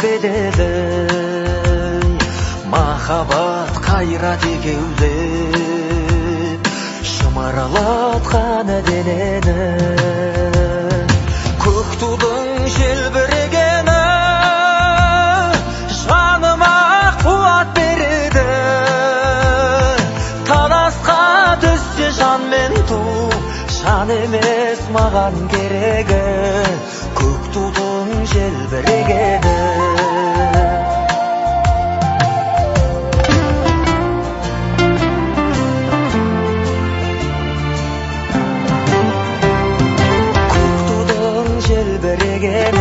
bedeli махаббат қайрат екеулеп шымырлатқан денені көк тудың желбірегені жаныма қуат береді таласқа түссе жан мен ту жан емес маған керегі көк тудың желбірегені желбіреген